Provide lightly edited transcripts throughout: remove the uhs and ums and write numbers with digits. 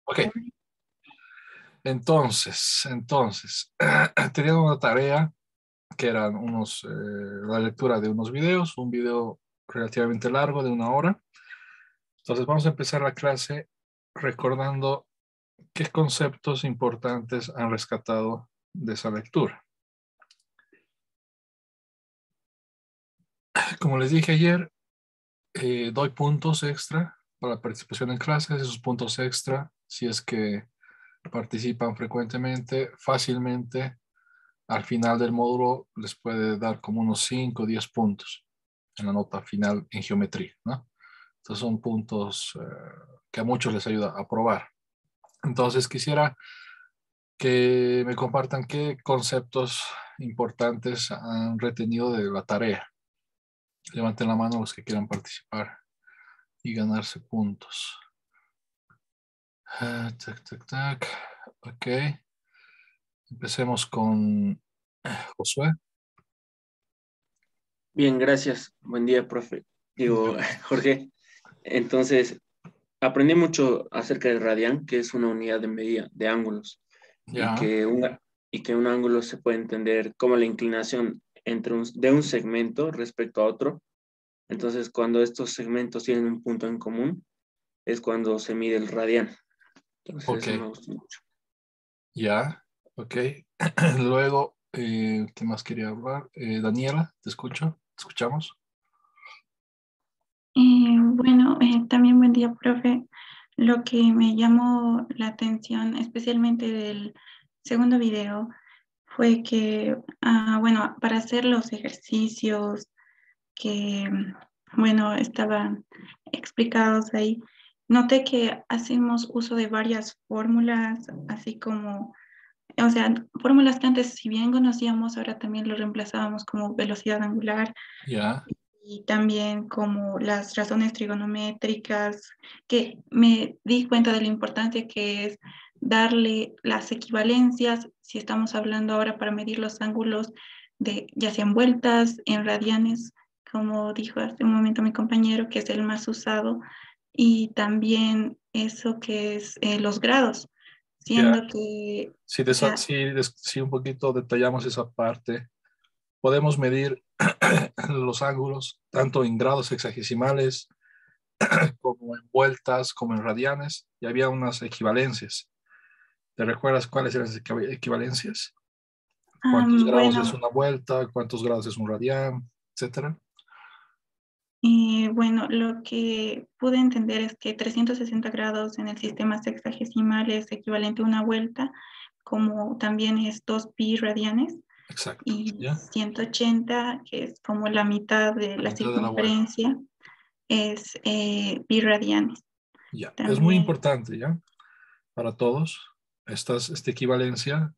Ok, entonces, tenía una tarea que eran la lectura de unos videos, un video relativamente largo de 1 hora. Entonces vamos a empezar la clase recordando qué conceptos importantes han rescatado de esa lectura. Como les dije ayer, doy puntos extra para la participación en clases. Esos puntos extra, si es que participan frecuentemente, fácilmente, al final del módulo les puede dar como unos 5 o 10 puntos en la nota final en geometría, ¿no? Estos son puntos que a muchos les ayuda a probar. Entonces quisiera que me compartan qué conceptos importantes han retenido de la tarea. Levanten la mano los que quieran participar y ganarse puntos. Tac, tac, tac. Ok. Empecemos con Josué. Bien, gracias. Buen día, profe. Digo, Jorge. Entonces, aprendí mucho acerca del radián, que es una unidad de medida de ángulos, y Ya. y que un ángulo se puede entender como la inclinación de un segmento respecto a otro. Entonces, cuando estos segmentos tienen un punto en común, es cuando se mide el radián. Entonces, Ok. eso me gusta mucho. Ya. Ok. Luego, ¿qué más quería hablar? Daniela, te escucho. ¿Te escuchamos? Bueno, también buen día, profe. Lo que me llamó la atención, especialmente del segundo video, fue que, bueno, para hacer los ejercicios que, bueno, estaban explicados ahí, noté que hacemos uso de varias fórmulas, así como, o sea, fórmulas que antes, si bien conocíamos, ahora también lo reemplazábamos como velocidad angular Ya. y también como las razones trigonométricas, que me di cuenta de la importancia que es darle las equivalencias, si estamos hablando ahora para medir los ángulos de ya sean vueltas, en radianes, como dijo hace un momento mi compañero, que es el más usado, y también eso que es los grados, Ya. siendo que, Si, o sea, si un poquito detallamos esa parte, podemos medir los ángulos tanto en grados hexagesimales como en vueltas, como en radianes, y había unas equivalencias. ¿Te recuerdas cuáles eran las equivalencias? ¿Cuántos grados es bueno, una vuelta? ¿Cuántos grados es un radián? Etcétera. Bueno, lo que pude entender es que 360 grados en el sistema sexagesimal es equivalente a una vuelta, como también es 2 pi radianes, Exacto. y ¿Ya? 180, que es como la mitad de La la mitad de la vuelta. circunferencia, es pi radianes. Ya. Es muy También, importante, ¿ya? Para todos, esta equivalencia,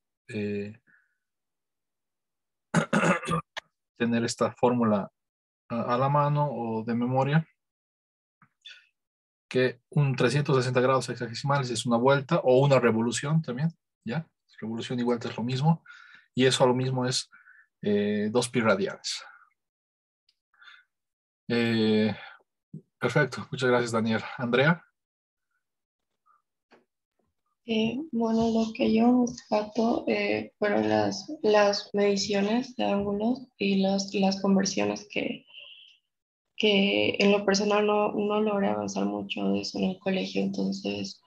tener esta fórmula a la mano o de memoria, que un 360 grados hexagesimales es una vuelta o una revolución también, ¿ya? Revolución y vuelta es lo mismo, y eso a lo mismo es 2 pi radianes. Eh, perfecto, muchas gracias, Daniel. Andrea, Bueno, lo que yo rescato fueron las mediciones de ángulos y las conversiones que en lo personal no logré avanzar mucho de eso en el colegio, entonces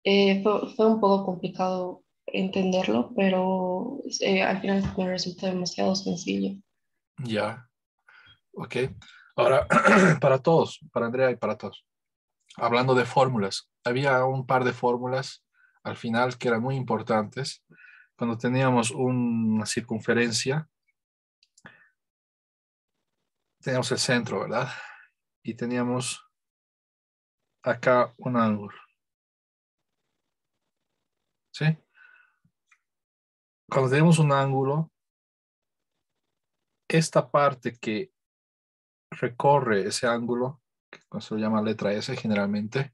fue un poco complicado entenderlo, pero al final me resulta demasiado sencillo. ya, ok. Ahora, para todos, para Andrea y para todos, hablando de fórmulas, había un par de fórmulas al final que eran muy importantes. Cuando teníamos una circunferencia, teníamos el centro, ¿verdad? Y teníamos acá un ángulo, ¿sí? Cuando tenemos un ángulo, esta parte que recorre ese ángulo, que se lo llama letra S generalmente,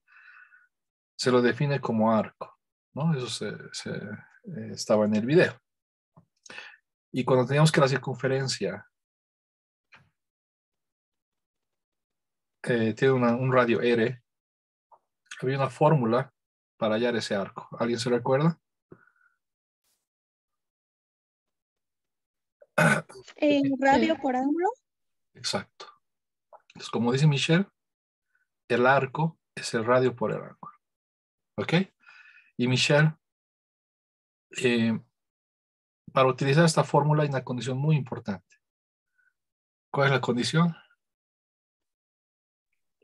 se lo define como arco, ¿no? Eso estaba en el video. Y cuando teníamos que la circunferencia tiene un radio R, había una fórmula para hallar ese arco? ¿Alguien se recuerda? Radio por ángulo. Exacto. Entonces, como dice Michelle, el arco es el radio por el ángulo. ¿Ok? Y Michelle, para utilizar esta fórmula hay una condición muy importante. ¿Cuál es la condición?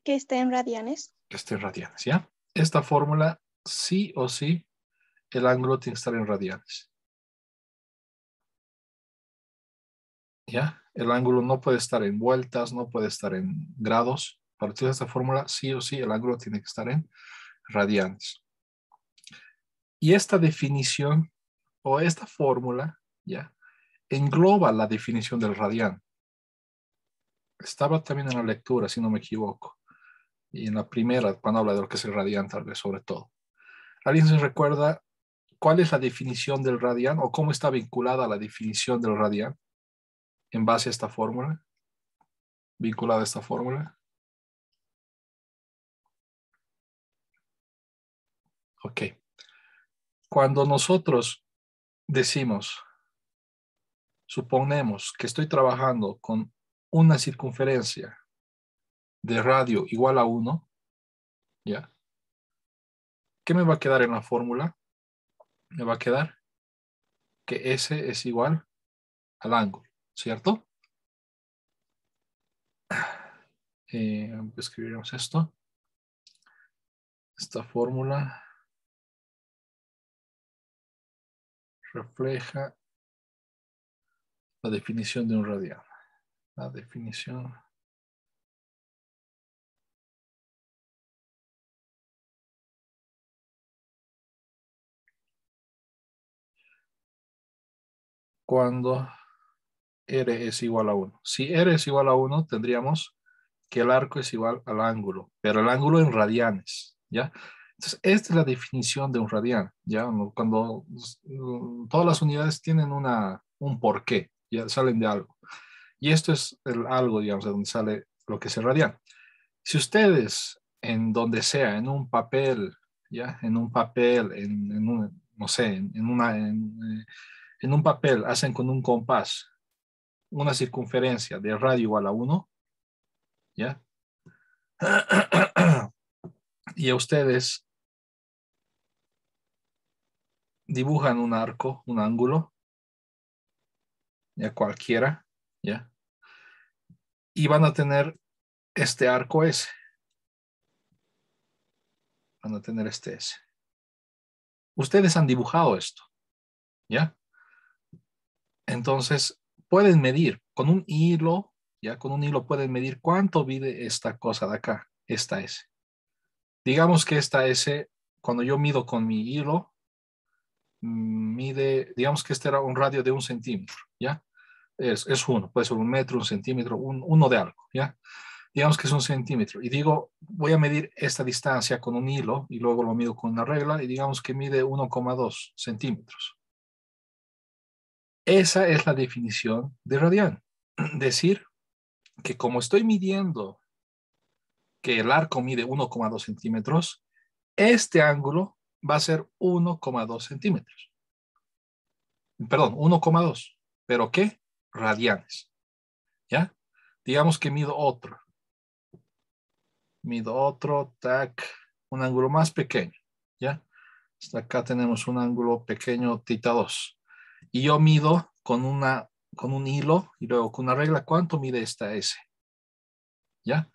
Que esté en radianes. Que esté en radianes, ¿ya? Esta fórmula, sí o sí, el ángulo tiene que estar en radianes. ¿Ya? El ángulo no puede estar en vueltas, no puede estar en grados. Para utilizar esta fórmula, sí o sí, el ángulo tiene que estar en radianes. Y esta definición o esta fórmula, ¿ya? Engloba la definición del radián. Estaba también en la lectura, si no me equivoco. Y en la primera, cuando habla de lo que es el radián, tal vez, sobre todo. ¿Alguien se recuerda cuál es la definición del radián o cómo está vinculada la definición del radián en base a esta fórmula? Vinculada a esta fórmula. Ok. Cuando nosotros decimos, suponemos que estoy trabajando con una circunferencia de radio igual a 1, ¿ya? ¿Qué me va a quedar en la fórmula? Me va a quedar que S es igual al ángulo, ¿cierto? Escribiremos esto. Esta fórmula refleja la definición de un radián. La definición. Cuando R es igual a 1. Si R es igual a 1, tendríamos que el arco es igual al ángulo, pero el ángulo en radianes, ¿ya? Entonces, esta es la definición de un radián, ¿ya? Cuando todas las unidades tienen un porqué, ya salen de algo. Y esto es el algo, digamos, de donde sale lo que es el radián. Si ustedes, en donde sea, en un papel, ¿ya? En un papel, en un, no sé, en un papel, hacen con un compás una circunferencia de radio igual a 1, ¿ya? Y a ustedes dibujan un arco, un ángulo, ya cualquiera, ¿ya? Y van a tener este arco S. Van a tener este S. Ustedes han dibujado esto, ¿ya? Entonces, pueden medir con un hilo, ¿ya? Con un hilo pueden medir cuánto mide esta cosa de acá, esta S. Digamos que esta S, cuando yo mido con mi hilo, mide, digamos que este era un radio de 1 centímetro, ¿ya? Es uno, puede ser 1 metro, 1 centímetro, uno de algo, ¿ya? Digamos que es 1 centímetro. Y digo, voy a medir esta distancia con un hilo y luego lo mido con una regla y digamos que mide 1,2 centímetros. Esa es la definición de radián. Decir que como estoy midiendo que el arco mide 1,2 centímetros, este ángulo va a ser 1,2 centímetros. Perdón, 1,2. ¿Pero qué? Radianes. ¿Ya? Digamos que mido otro. Tac, un ángulo más pequeño. ¿Ya? Hasta acá tenemos un ángulo pequeño, tita 2. Y yo mido con un hilo y luego con una regla, ¿cuánto mide esta S? ¿Ya?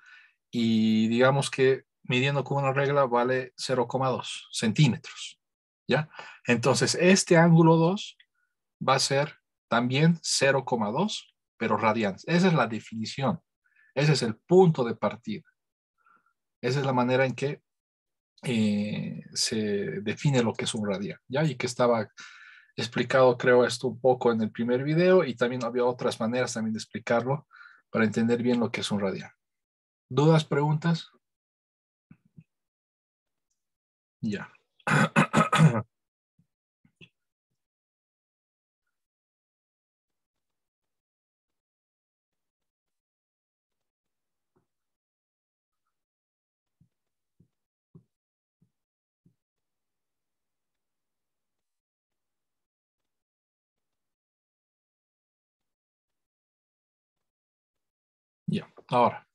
Y digamos que midiendo con una regla vale 0,2 centímetros. ¿Ya? Entonces, este ángulo 2 va a ser también 0,2, pero radianes. Esa es la definición. Ese es el punto de partida. Esa es la manera en que se define lo que es un radián, ¿ya? Y que estaba explicado, creo, esto un poco en el primer video y también había otras maneras también de explicarlo para entender bien lo que es un radián. ¿Dudas, preguntas? Ya. Ahora,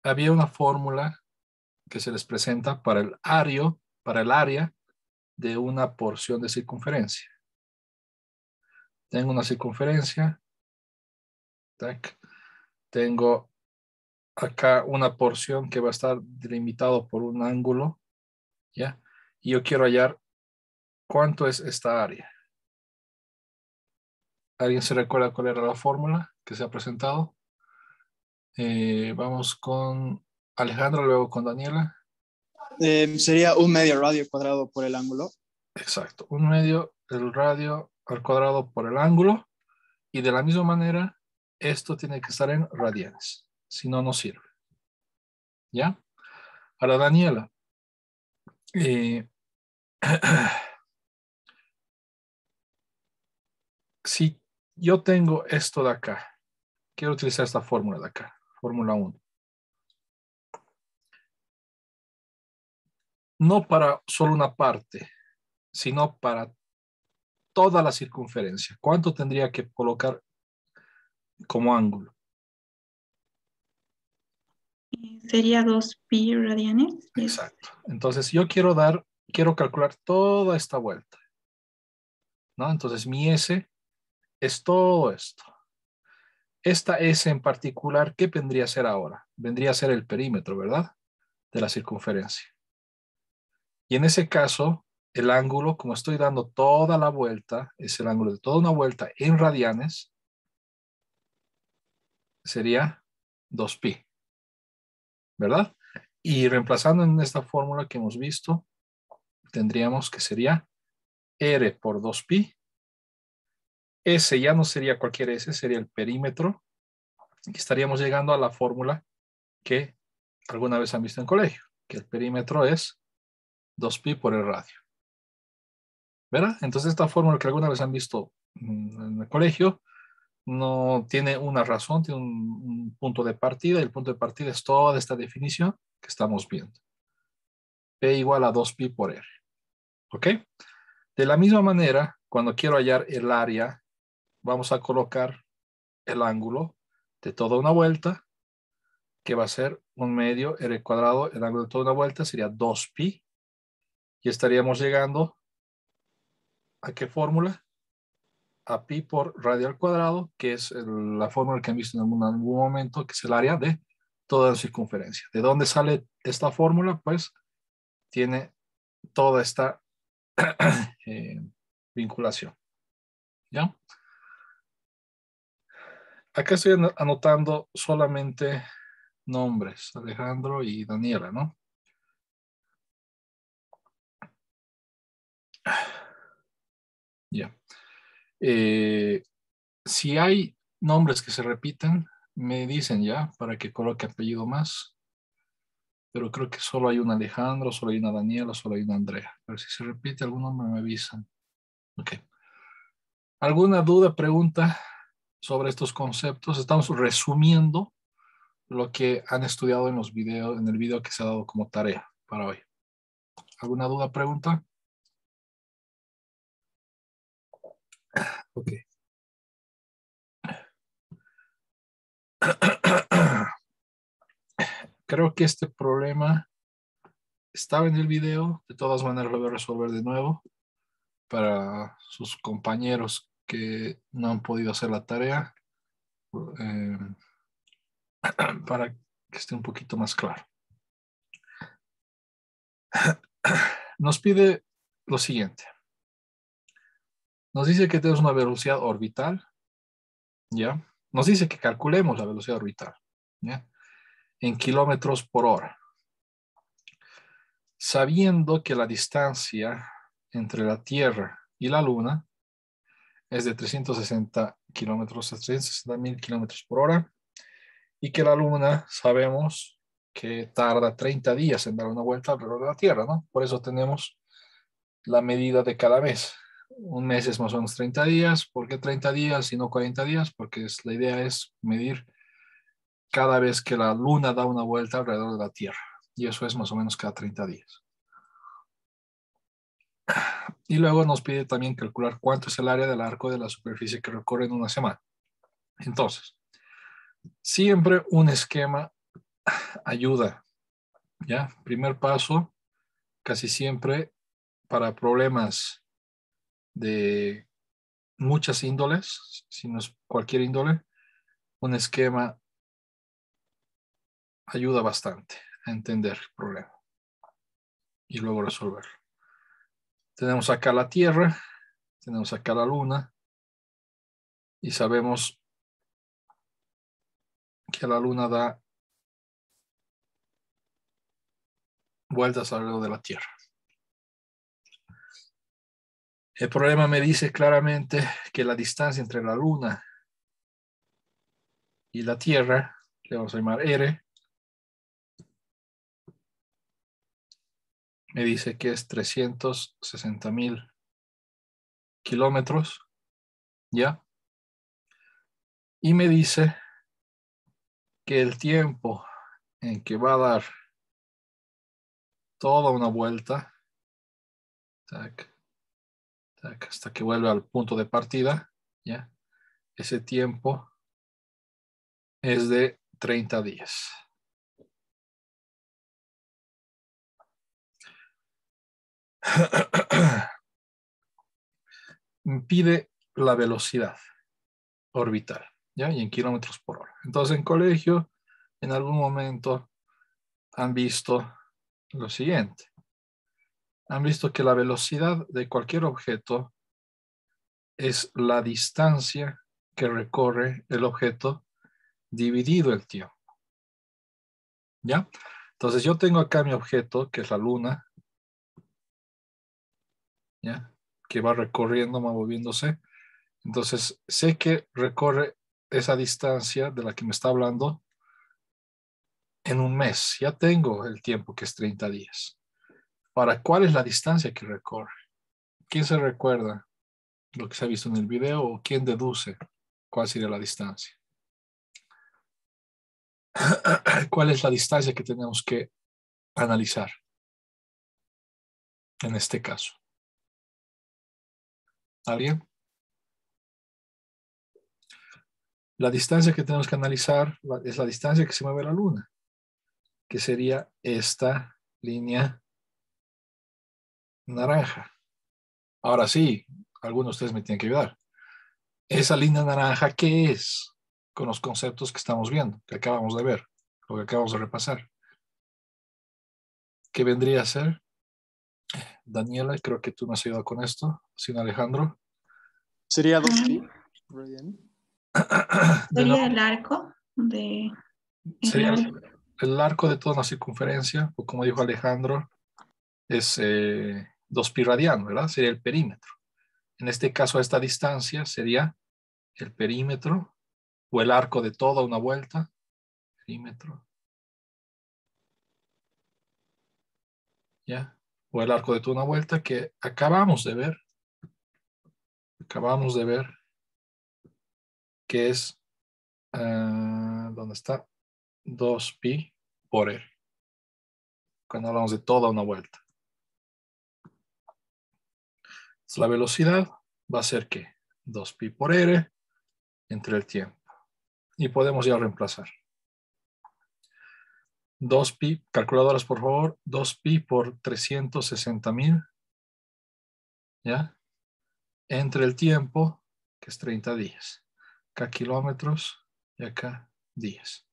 había una fórmula que se les presenta para el área de una porción de circunferencia. Tengo una circunferencia. Tac. Tengo acá una porción que va a estar delimitado por un ángulo, ¿ya? Y yo quiero hallar cuánto es esta área. ¿Alguien se recuerda cuál era la fórmula que se ha presentado? Vamos con Alejandro, luego con Daniela. Sería 1/2 radio cuadrado por el ángulo. Exacto, 1/2 el radio al cuadrado por el ángulo. Y de la misma manera, esto tiene que estar en radianes. Si no, no sirve. ¿Ya? Ahora, Daniela. Si yo tengo esto de acá, quiero utilizar esta fórmula de acá, fórmula 1. No para solo una parte, sino para toda la circunferencia. ¿Cuánto tendría que colocar como ángulo? Sería 2pi radianes. Exacto. Entonces yo quiero calcular toda esta vuelta, ¿no? Entonces mi S es todo esto. Esta S en particular, ¿qué vendría a ser ahora? Vendría a ser el perímetro, ¿verdad? De la circunferencia. Y en ese caso, el ángulo, como estoy dando toda la vuelta, es el ángulo de toda una vuelta en radianes, sería 2pi, ¿verdad? Y reemplazando en esta fórmula que hemos visto, tendríamos que sería R por 2pi. S ya no sería cualquier S, sería el perímetro. Y estaríamos llegando a la fórmula que alguna vez han visto en colegio, que el perímetro es 2pi por el radio. ¿Verdad? Entonces esta fórmula que alguna vez han visto en el colegio no tiene una razón, tiene un punto de partida, y el punto de partida es toda esta definición que estamos viendo. P igual a 2pi por R. ¿Ok? De la misma manera, cuando quiero hallar el área, vamos a colocar el ángulo de toda una vuelta, que va a ser 1/2 R cuadrado. El ángulo de toda una vuelta sería 2pi. Y estaríamos llegando ¿a qué fórmula? A pi por radio al cuadrado, que es la fórmula que han visto en algún momento, que es el área de toda la circunferencia. ¿De dónde sale esta fórmula? Pues tiene toda esta vinculación. ¿Ya? Acá estoy anotando solamente nombres, Alejandro y Daniela, ¿no? Ya. Si hay nombres que se repiten, me dicen ya para que coloque apellido más. Pero creo que solo hay un Alejandro, solo hay una Daniela, solo hay una Andrea. Pero si se repite algún nombre me avisan. Ok. ¿Alguna duda, pregunta sobre estos conceptos? Estamos resumiendo lo que han estudiado en los videos, en el video que se ha dado como tarea para hoy. ¿Alguna duda, pregunta? Ok. Creo que este problema estaba en el video. De todas maneras lo voy a resolver de nuevo para sus compañeros que no han podido hacer la tarea, para que esté un poquito más claro. Nos pide lo siguiente. Nos dice que tenemos una velocidad orbital, ¿ya? Nos dice que calculemos la velocidad orbital, ¿ya? En kilómetros por hora. Sabiendo que la distancia entre la Tierra y la Luna es de 360 kilómetros, 360.000 kilómetros por hora, y que la Luna sabemos que tarda 30 días en dar una vuelta alrededor de la Tierra, ¿no? Por eso tenemos la medida de cada mes. Un mes es más o menos 30 días. ¿Por qué 30 días y no 40 días? Porque la idea es medir cada vez que la Luna da una vuelta alrededor de la Tierra. Y eso es más o menos cada 30 días. Y luego nos pide también calcular cuánto es el área del arco de la superficie que recorre en una semana. Entonces, siempre un esquema ayuda, ¿ya? Primer paso, casi siempre para problemas de muchas índoles, si no es cualquier índole, un esquema ayuda bastante a entender el problema y luego resolverlo. Tenemos acá la Tierra, tenemos acá la Luna y sabemos que la Luna da vueltas alrededor de la Tierra. El problema me dice claramente que la distancia entre la Luna y la Tierra, le vamos a llamar R, me dice que es 360,000 kilómetros, ¿ya? Y me dice que el tiempo en que va a dar toda una vuelta, tac, tac, hasta que vuelve al punto de partida, ¿ya? Ese tiempo es de 30 días. Pide la velocidad orbital, ¿ya? Y en kilómetros por hora. Entonces, en colegio, en algún momento han visto lo siguiente. Han visto que la velocidad de cualquier objeto es la distancia que recorre el objeto dividido el tiempo. ¿Ya? Entonces, yo tengo acá mi objeto, que es la Luna, ¿ya? Que va recorriendo, va moviéndose. Entonces, sé que recorre esa distancia de la que me está hablando en un mes. Ya tengo el tiempo, que es 30 días. Ahora, ¿cuál es la distancia que recorre? ¿Quién se recuerda lo que se ha visto en el video o quién deduce cuál sería la distancia? ¿Cuál es la distancia que tenemos que analizar en este caso? ¿Alguien? La distancia que tenemos que analizar es la distancia que se mueve la Luna, que sería esta línea naranja. Ahora sí, algunos de ustedes me tienen que ayudar. Esa línea naranja, ¿qué es? Con los conceptos que estamos viendo, que acabamos de ver, lo que acabamos de repasar. ¿Qué vendría a ser? Daniela, creo que tú me has ayudado con esto, sin Alejandro. Sería 2pi. Radian. Sería el arco de Sería el arco de toda una circunferencia, o como dijo Alejandro, es 2pi radiano, ¿verdad? Sería el perímetro. En este caso, a esta distancia sería el perímetro o el arco de toda una vuelta. Perímetro. ¿Ya? O el arco de toda una vuelta que acabamos de ver. Acabamos de ver que es, ¿dónde está? 2pi por r. Cuando hablamos de toda una vuelta. Entonces, la velocidad va a ser ¿qué? 2pi por r entre el tiempo. Y podemos ya reemplazar. 2pi, calculadoras por favor, 2pi por 360,000, ¿ya? Entre el tiempo, que es 30 días. Acá kilómetros y acá días.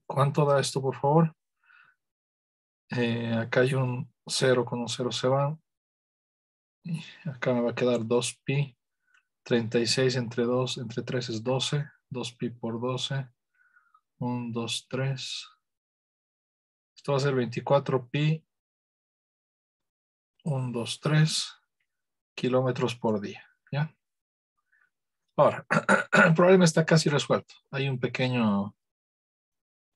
¿Cuánto da esto, por favor? Acá hay un 0 con un 0 se van. Y acá me va a quedar 2pi. 36 entre 2, entre 3 es 12. 2pi por 12. 1, 2, 3. Esto va a ser 24pi. 1, 2, 3 kilómetros por día. ¿Ya? Ahora, el problema está casi resuelto. Hay un pequeño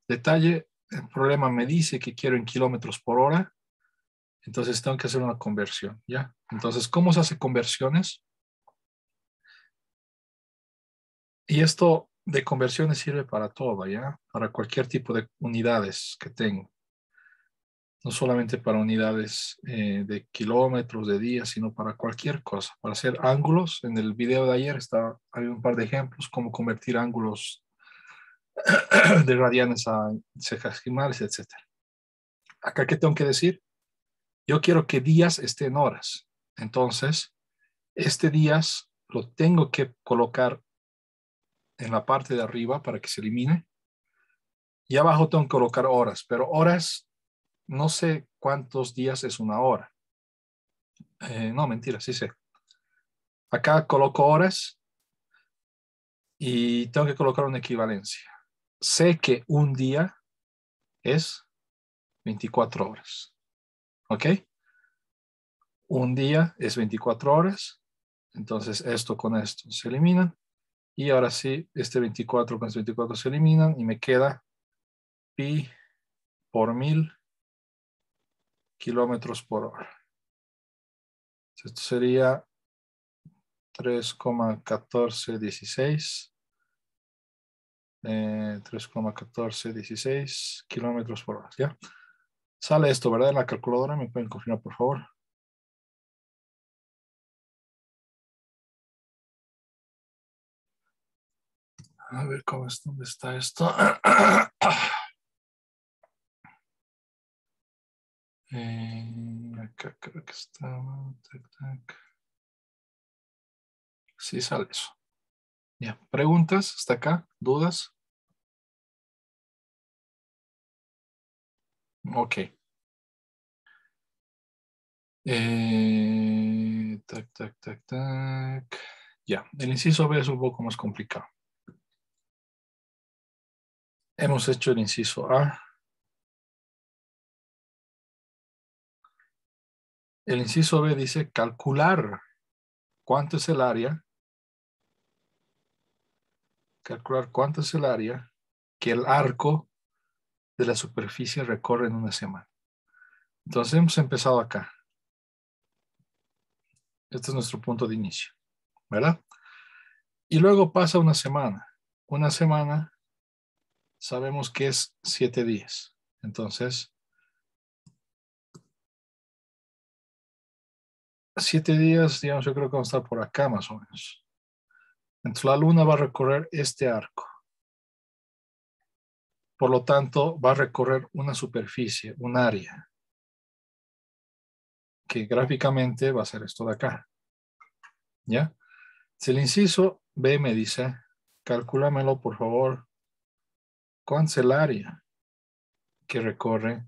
detalle. El problema me dice que quiero en kilómetros por hora. Entonces tengo que hacer una conversión. ¿Ya? Entonces, ¿cómo se hace conversiones? Y esto de conversiones sirve para todo, ¿ya? Para cualquier tipo de unidades que tengo. No solamente para unidades de kilómetros, de días, sino para cualquier cosa. Para hacer ángulos, en el video de ayer hay un par de ejemplos, cómo convertir ángulos de radianes a sexagesimales, etc. Acá, ¿qué tengo que decir? Yo quiero que días esté en horas. Entonces, este días lo tengo que colocar en la parte de arriba para que se elimine. Y abajo tengo que colocar horas, pero horas, no sé cuántos días es una hora. No, mentira, sí sé. Acá coloco horas y tengo que colocar una equivalencia. Sé que un día es 24 horas. ¿Ok? Un día es 24 horas. Entonces esto con esto se elimina. Y ahora sí, este 24 con este 24 se eliminan y me queda pi por 1000 kilómetros por hora. Esto sería 3,1416. 3,1416 kilómetros por hora. ¿Ya? Sale esto, ¿verdad? En la calculadora. ¿Me pueden confirmar, por favor? A ver dónde está esto. Acá creo que está. Tac, tac. Sí, sale eso. Ya. ¿Preguntas hasta acá? ¿Dudas? Ok. Tac, tac, tac, tac. Ya. El inciso B es un poco más complicado. Hemos hecho el inciso A. El inciso B dice calcular cuánto es el área. Calcular cuánto es el área que el arco de la superficie recorre en una semana. Entonces hemos empezado acá. Este es nuestro punto de inicio, ¿verdad? Y luego pasa una semana. Una semana sabemos que es 7 días. Entonces, 7 días, digamos, yo creo que vamos a estar por acá más o menos. Entonces la luna va a recorrer este arco. Por lo tanto, va a recorrer una superficie, un área, que gráficamente va a ser esto de acá. ¿Ya? Si el inciso B me dice, calcúlamelo por favor, ¿cuánto es el área que recorre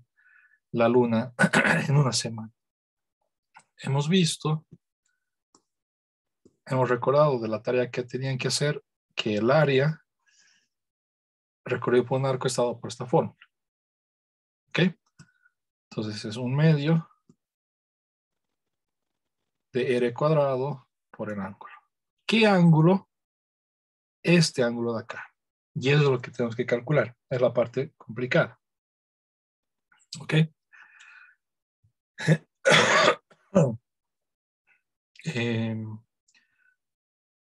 la luna en una semana? Hemos visto, hemos recordado de la tarea que tenían que hacer, que el área recorrido por un arco está dado por esta fórmula. ¿Ok? Entonces es un medio de r cuadrado por el ángulo. ¿Qué ángulo? Este ángulo de acá. Y eso es lo que tenemos que calcular. Es la parte complicada. ¿Ok?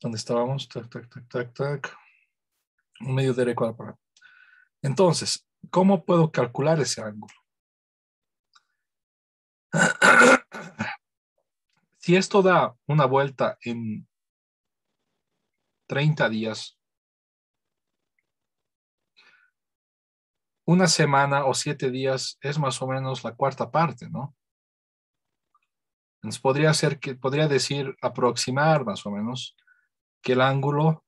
¿Dónde estábamos? Tac, tac, tac, tac, tac. Un medio de r cuadrado por ángulo. Entonces, ¿cómo puedo calcular ese ángulo? Si esto da una vuelta en 30 días, una semana o 7 días es más o menos la cuarta parte, ¿no? Entonces podría decir, aproximar más o menos, que el ángulo,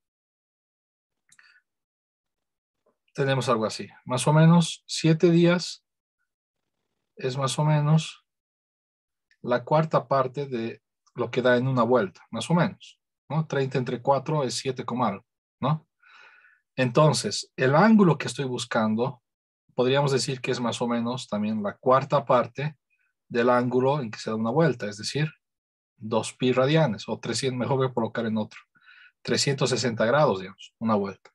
tenemos algo así, más o menos 7 días es más o menos la cuarta parte de lo que da en una vuelta, más o menos, ¿no? 30 entre 4 es 7, algo, ¿no? Entonces, el ángulo que estoy buscando, podríamos decir que es más o menos también la cuarta parte del ángulo en que se da una vuelta, es decir, 2 pi radianes, o 300, mejor voy a colocar en otro, 360 grados, digamos, una vuelta.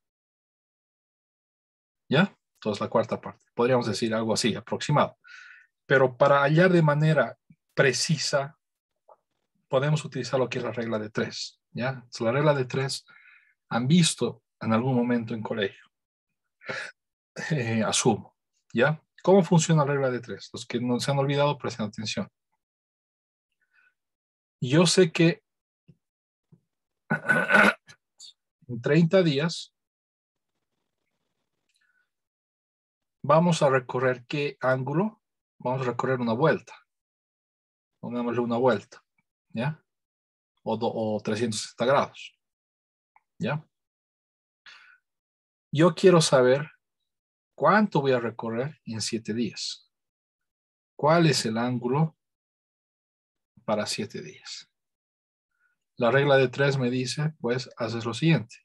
¿Ya? Entonces, la cuarta parte. Podríamos decir algo así, aproximado. Pero para hallar de manera precisa, podemos utilizar lo que es la regla de 3. ¿Ya? Entonces, la regla de 3 han visto en algún momento en colegio. Asumo. ¿Ya? ¿Cómo funciona la regla de 3? Los que no se han olvidado, presten atención. Yo sé que en 30 días vamos a recorrer ¿qué ángulo? Vamos a recorrer una vuelta. Pongámosle una vuelta, ¿ya? O 360 grados, ¿ya? Yo quiero saber cuánto voy a recorrer en 7 días. ¿Cuál es el ángulo para 7 días? La regla de 3 me dice, pues, haces lo siguiente.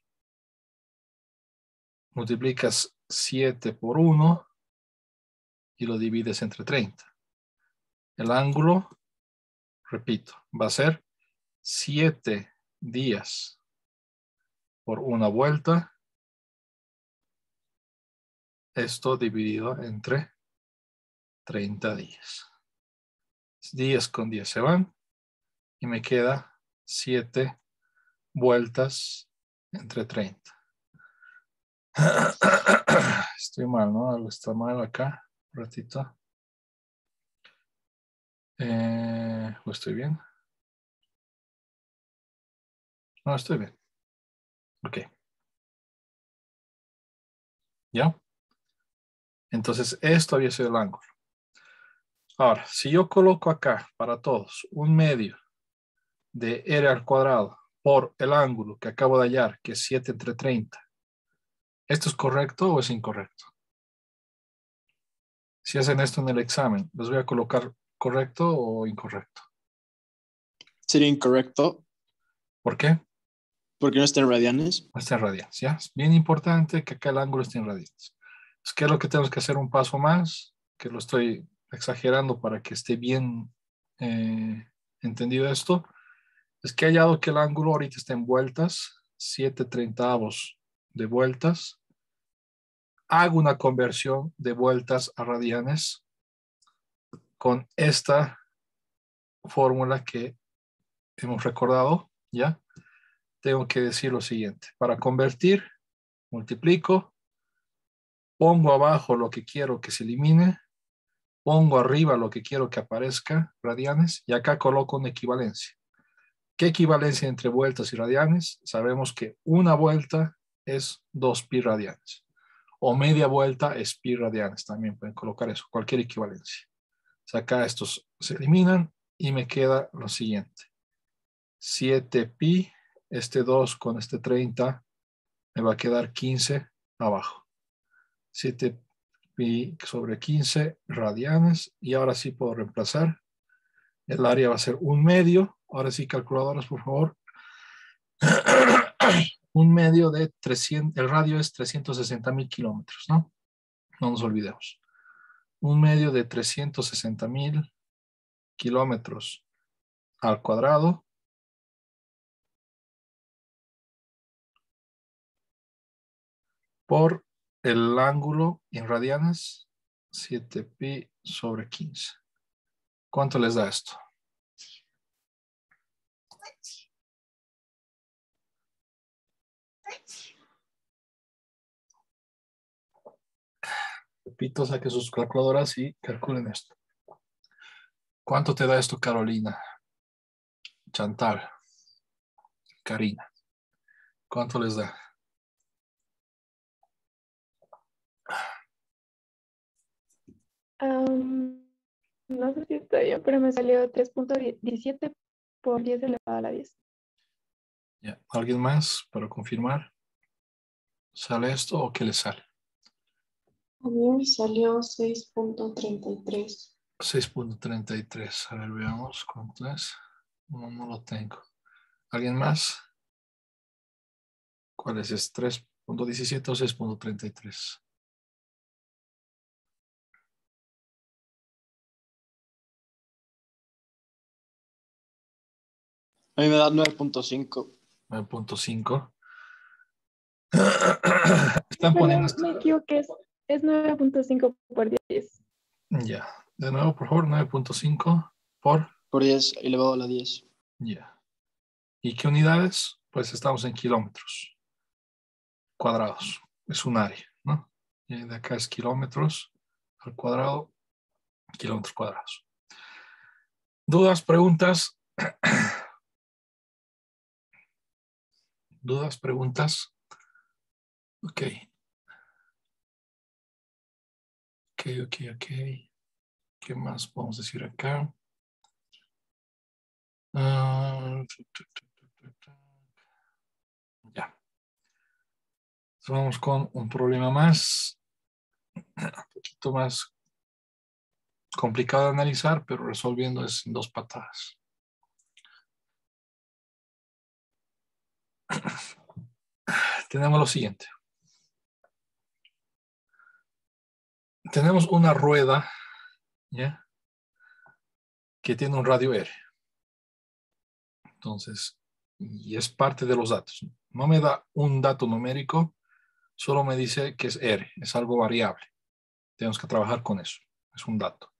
Multiplicas 7 por 1 y lo divides entre 30. El ángulo, repito, va a ser 7 días por una vuelta. Esto dividido entre 30 días. 10 con 10 se van y me queda 7 vueltas entre 30. Estoy mal, ¿no? Algo está mal acá. Un ratito. ¿O estoy bien? No, estoy bien. Ok. ¿Ya? Entonces, esto había sido el ángulo. Ahora, si yo coloco acá, para todos, un medio de r al cuadrado por el ángulo que acabo de hallar, que es 7 entre 30, ¿esto es correcto o es incorrecto? Si hacen esto en el examen, ¿los voy a colocar correcto o incorrecto? Sería incorrecto ¿Por qué? porque no está en radianes. No está en radianes, ¿ya? Es bien importante que acá el ángulo esté en radianes. Pues, ¿qué es lo que tenemos que hacer un paso más? Que lo estoy exagerando para que esté bien entendido esto. Es que he hallado que el ángulo ahorita está en vueltas, 7/30 de vueltas. Hago una conversión de vueltas a radianes con esta fórmula que hemos recordado, ¿ya? Tengo que decir lo siguiente. Para convertir, multiplico, pongo abajo lo que quiero que se elimine, pongo arriba lo que quiero que aparezca, radianes, y acá coloco una equivalencia. ¿Qué equivalencia entre vueltas y radianes? Sabemos que una vuelta es 2pi radianes. O media vuelta es pi radianes. También pueden colocar eso, cualquier equivalencia. O sea, acá estos se eliminan y me queda lo siguiente. 7pi, este 2 con este 30, me va a quedar 15 abajo. 7pi sobre 15 radianes. Y ahora sí puedo reemplazar. El área va a ser 1/2. Ahora sí, calculadoras, por favor. 1/2 de 300, el radio es 360,000 kilómetros, ¿no? No nos olvidemos. 1/2 de 360,000 kilómetros al cuadrado por el ángulo en radianes, 7pi sobre 15. ¿Cuánto les da esto? Repito, saquen sus calculadoras y calculen esto. ¿Cuánto te da esto, Carolina? Chantal. Karina. ¿Cuánto les da? No sé si está bien, pero me salió 3.17 por 10 elevado a la 10. Ya. ¿Alguien más para confirmar? ¿Sale esto o qué le sale? A mí me salió 6.33. 6.33. A ver, veamos cuánto es. No lo tengo. ¿Alguien más? ¿Cuál es? ¿Es 3.17 o 6.33? A mí me da 9.5. 9.5. Están poniendo esto. Me equivoqué, es 9.5 por 10. Ya. De nuevo, por favor, 9.5 por. Por 10 elevado a la 10. Ya. ¿Y qué unidades? Pues estamos en kilómetros cuadrados. Es un área, ¿no? Y de acá es kilómetros al cuadrado, kilómetros cuadrados. ¿Dudas, preguntas? ¿Dudas, preguntas? Ok. Ok. ¿Qué más podemos decir acá? Ya. Vamos con un problema más. Un poquito más complicado de analizar, pero resolviendo es en 2 patadas. Tenemos lo siguiente. Tenemos una rueda, ¿ya? Que tiene un radio R. Entonces, y es parte de los datos. No me da un dato numérico, solo me dice que es R, es algo variable. Tenemos que trabajar con eso, es un dato.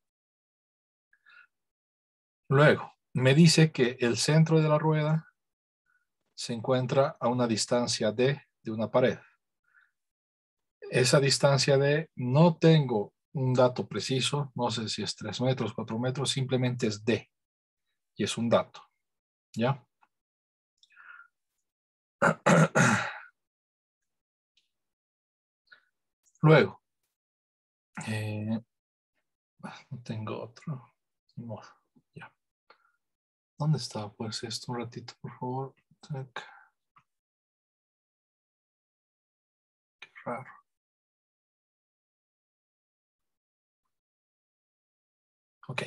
Luego, me dice que el centro de la rueda se encuentra a una distancia D de una pared. Esa distancia D no tengo un dato preciso, no sé si es 3 metros, 4 metros, simplemente es D y es un dato, ¿ya? Luego, no tengo otro. No, ya. ¿Dónde está? Pues esto un ratito, por favor. Tac. Qué raro. Ok.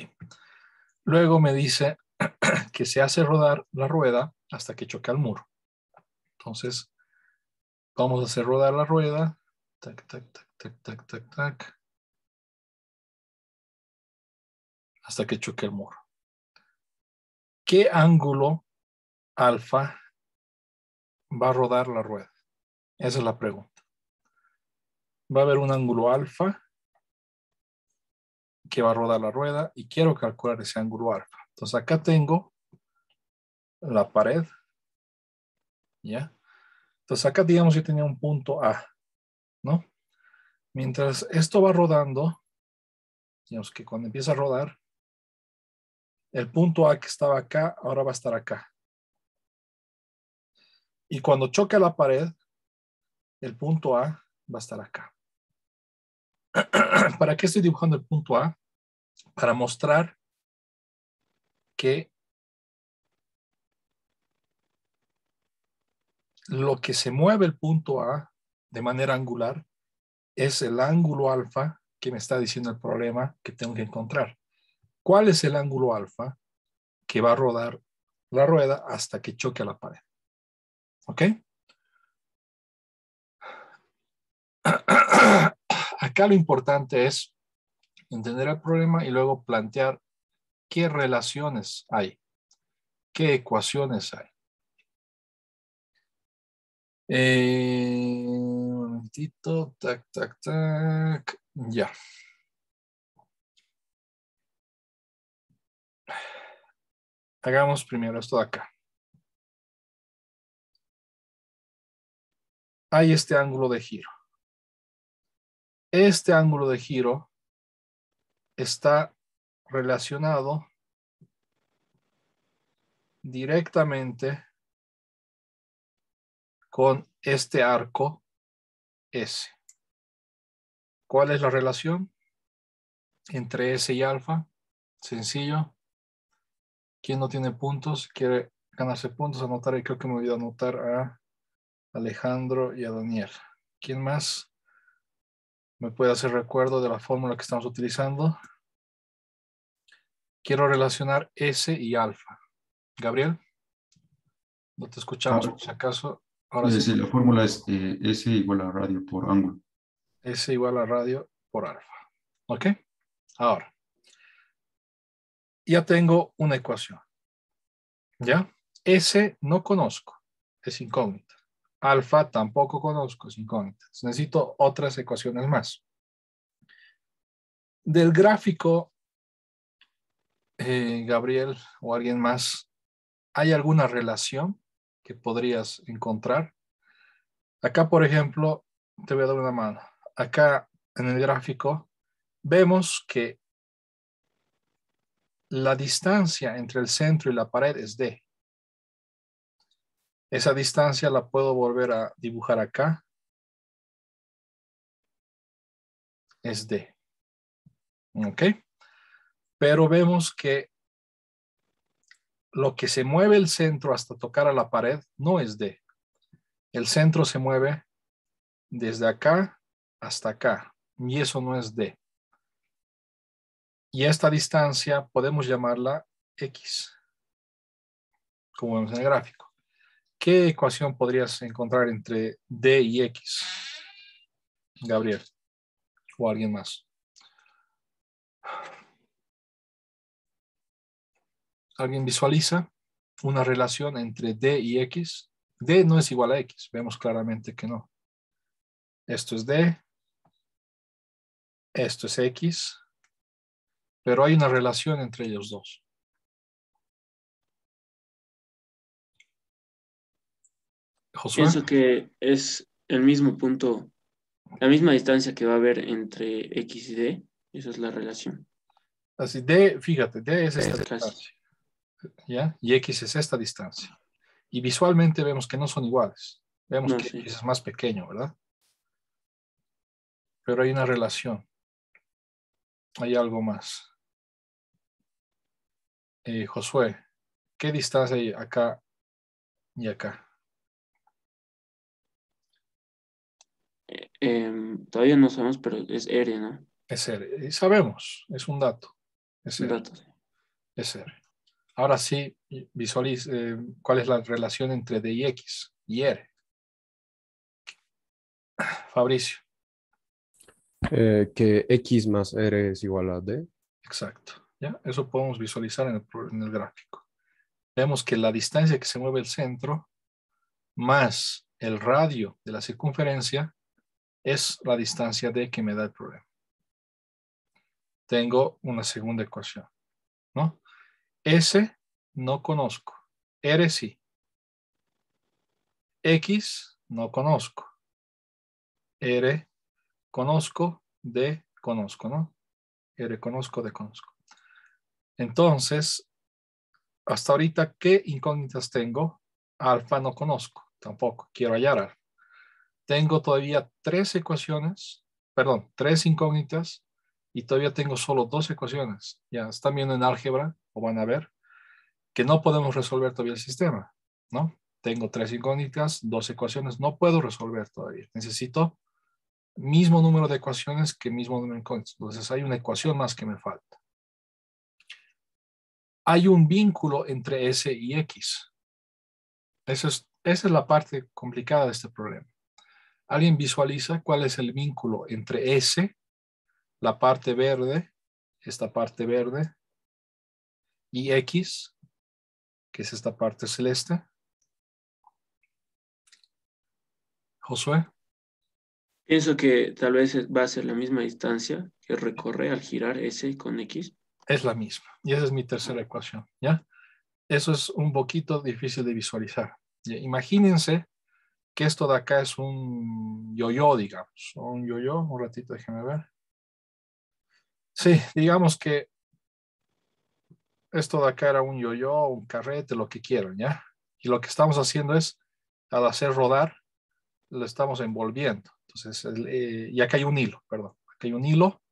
Luego me dice que se hace rodar la rueda hasta que choque al muro. Entonces, vamos a hacer rodar la rueda. Tac, tac, tac, tac, tac, tac, tac. Hasta que choque el muro. ¿Qué ángulo alfa va a rodar la rueda? Esa es la pregunta. Va a haber un ángulo alfa que va a rodar la rueda y quiero calcular ese ángulo alfa. Entonces acá tengo la pared, ¿ya? Entonces acá digamos yo tenía un punto A, ¿no? Mientras esto va rodando, digamos que cuando empieza a rodar, el punto A que estaba acá, ahora va a estar acá. Y cuando choca la pared, el punto A va a estar acá. ¿Para qué estoy dibujando el punto A? Para mostrar que lo que se mueve el punto A de manera angular es el ángulo alfa que me está diciendo el problema que tengo que encontrar. ¿Cuál es el ángulo alfa que va a rodar la rueda hasta que choque a la pared? ¿Ok? Acá lo importante es entender el problema y luego plantear qué relaciones hay, qué ecuaciones hay. Un momentito, tac, tac, tac, ya. Hagamos primero esto de acá. Hay este ángulo de giro. Este ángulo de giro está relacionado directamente con este arco S. ¿Cuál es la relación entre S y alfa? Sencillo. ¿Quién no tiene puntos? Quiere ganarse puntos, anotar, y creo que me olvidé anotar a Alejandro y a Daniel. ¿Quién más me puede hacer recuerdo de la fórmula que estamos utilizando? Quiero relacionar S y alfa. Gabriel, no te escuchamos por si acaso. Ahora sí. Sí, la fórmula es S igual a radio por ángulo. S igual a radio por alfa. ¿Ok? Ahora, ya tengo una ecuación. ¿Ya? S no conozco, es incógnita. Alfa tampoco conozco, es incógnita. Necesito otras ecuaciones más. Del gráfico, Gabriel o alguien más, ¿hay alguna relación que podrías encontrar? Acá, por ejemplo, te voy a dar una mano. Acá en el gráfico vemos que la distancia entre el centro y la pared es D. Esa distancia la puedo volver a dibujar acá. Es D. ¿Ok? Pero vemos que lo que se mueve el centro hasta tocar a la pared no es D. El centro se mueve desde acá hasta acá. Y eso no es D. Y esta distancia podemos llamarla X, como vemos en el gráfico. ¿Qué ecuación podrías encontrar entre D y X, Gabriel? ¿O alguien más? ¿Alguien visualiza una relación entre D y X? D no es igual a X. Vemos claramente que no. Esto es D. Esto es X. Pero hay una relación entre ellos dos. Josué. Pienso que es el mismo punto, la misma distancia que va a haber entre X y D. Esa es la relación. Así, D, fíjate, D es esta Casi. distancia. ¿Ya? Y X es esta distancia. Y visualmente vemos que no son iguales. Vemos No, que sí. X es más pequeño, ¿verdad? Pero hay una relación. Hay algo más. Josué, ¿qué distancia hay acá y acá? Todavía no sabemos, pero es R, ¿no? Es R. Sabemos, es un dato. Es Un R. dato. Es R. Ahora sí, visualiza cuál es la relación entre D y X y R. Fabricio. Que X más R es igual a D. Exacto. ¿Ya? Eso podemos visualizar en el gráfico. Vemos que la distancia que se mueve el centro más el radio de la circunferencia es la distancia D que me da el problema. Tengo una segunda ecuación, ¿no? S no conozco. R sí. X no conozco. R conozco. D conozco, ¿no? R conozco, D conozco. Entonces, hasta ahorita, ¿qué incógnitas tengo? Alfa no conozco, tampoco. Quiero hallar alfa. Tengo todavía tres incógnitas y todavía tengo solo dos ecuaciones. Ya están viendo en álgebra, o van a ver, que no podemos resolver todavía el sistema, ¿no? Tengo tres incógnitas, dos ecuaciones, no puedo resolver todavía. Necesito mismo número de ecuaciones que mismo número de incógnitas. Entonces hay una ecuación más que me falta. Hay un vínculo entre S y X. Esa es la parte complicada de este problema. ¿Alguien visualiza cuál es el vínculo entre S, la parte verde, esta parte verde, y X, que es esta parte celeste? Josué. Pienso que tal vez va a ser la misma distancia que recorre al girar S con X. Es la misma. Y esa es mi tercera ecuación, ¿ya? Eso es un poquito difícil de visualizar. ¿Ya? Imagínense que esto de acá es un yo-yo, digamos. Un yo-yo, un ratito, déjenme ver. Sí, digamos que esto de acá era un yo-yo, un carrete, lo que quieran, ¿ya? Y lo que estamos haciendo es, al hacer rodar, lo estamos envolviendo. Entonces, y acá hay un hilo, perdón. Acá hay un hilo,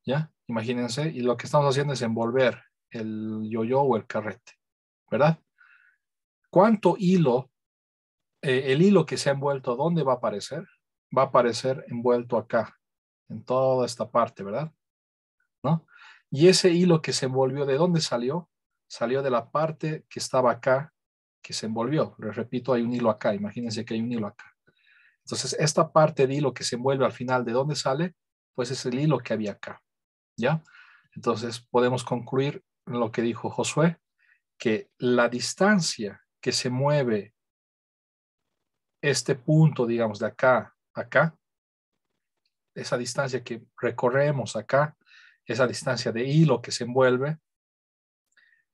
¿ya? Imagínense, y lo que estamos haciendo es envolver el yo-yo o el carrete, ¿verdad? ¿Cuánto hilo, el hilo que se ha envuelto, dónde va a aparecer? Va a aparecer envuelto acá, en toda esta parte, ¿verdad? ¿No? Y ese hilo que se envolvió, ¿de dónde salió? Salió de la parte que estaba acá, que se envolvió. Les repito, hay un hilo acá, imagínense que hay un hilo acá. Entonces, esta parte de hilo que se envuelve al final, ¿de dónde sale? Pues es el hilo que había acá, ¿ya? Entonces, podemos concluir lo que dijo Josué, que la distancia que se mueve este punto, digamos, de acá a acá, esa distancia que recorremos acá, esa distancia de hilo que se envuelve,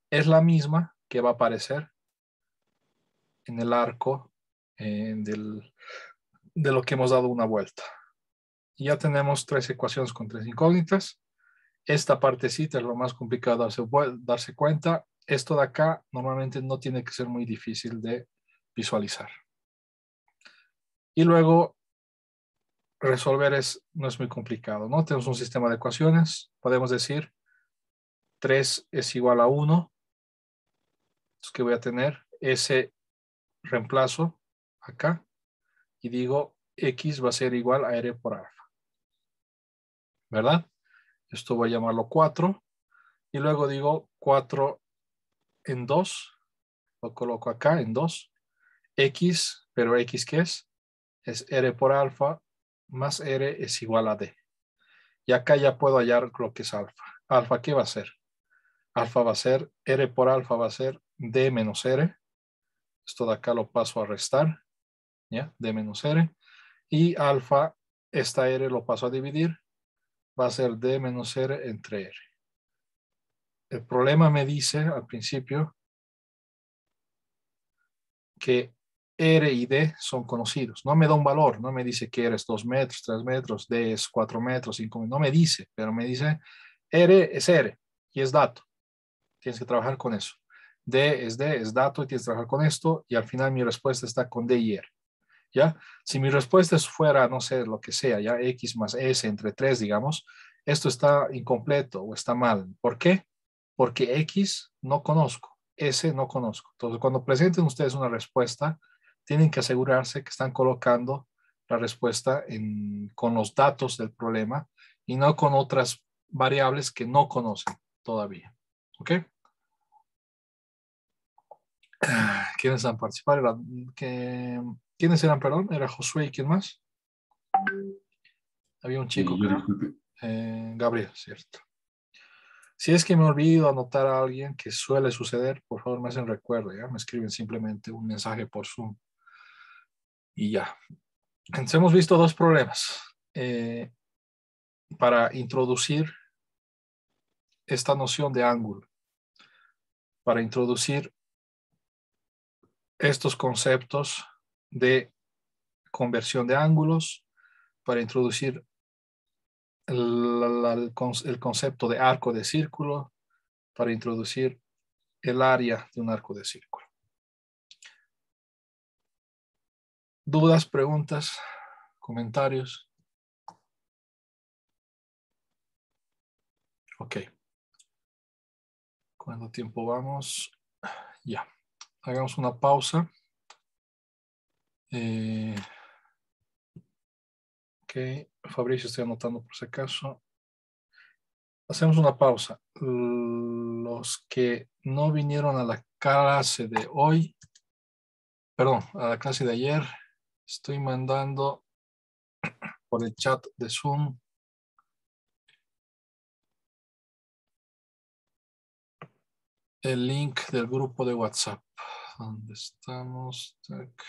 es la misma que va a aparecer en el arco de lo que hemos dado una vuelta. Y ya tenemos tres ecuaciones con tres incógnitas. Esta partecita es lo más complicado darse cuenta. Esto de acá normalmente no tiene que ser muy difícil de visualizar. Y luego resolver no es muy complicado, ¿no? Tenemos un sistema de ecuaciones. Podemos decir 3 es igual a 1. Entonces, ¿qué voy a tener? Ese reemplazo acá y digo X va a ser igual a R por alfa. ¿Verdad? Esto voy a llamarlo 4. Y luego digo 4 en 2. Lo coloco acá en 2. X, pero X ¿qué es? Es R por alfa más R es igual a D. Y acá ya puedo hallar lo que es alfa. Alfa, ¿qué va a ser? Alfa va a ser, R por alfa va a ser D menos R. Esto de acá lo paso a restar. ¿Ya? D menos R. Y alfa, esta R lo paso a dividir. Va a ser D menos R entre R. El problema me dice al principio que R y D son conocidos. No me da un valor, no me dice que R es 2 metros, 3 metros, D es 4 metros, 5 metros. No me dice, pero me dice R es R y es dato. Tienes que trabajar con eso. D, es dato y tienes que trabajar con esto y al final mi respuesta está con D y R. ¿Ya? Si mi respuesta fuera, no sé, lo que sea, ya X más S entre 3, digamos, esto está incompleto o está mal. ¿Por qué? Porque X no conozco, S no conozco. Entonces, cuando presenten ustedes una respuesta, tienen que asegurarse que están colocando la respuesta con los datos del problema y no con otras variables que no conocen todavía. ¿Ok? ¿Quiénes han participado? ¿Quiénes eran, perdón? ¿Era Josué y quién más? Había un chico, Yo creo. disculpe. Gabriel, cierto. Si es que me olvido anotar a alguien, que suele suceder, por favor me hacen recuerdo, ¿ya? Me escriben simplemente un mensaje por Zoom y ya. Entonces hemos visto dos problemas para introducir esta noción de ángulo, para introducir estos conceptos de conversión de ángulos, para introducir el concepto de arco de círculo, para introducir el área de un arco de círculo. ¿Dudas, preguntas, comentarios? Ok. ¿Cuánto tiempo vamos? Ya. Hagamos una pausa. Ok. Fabricio, estoy anotando por si acaso. Hacemos una pausa. Los que no vinieron a la clase de hoy, perdón, a la clase de ayer, estoy mandando por el chat de Zoom el link del grupo de WhatsApp. ¿Dónde estamos? Tac.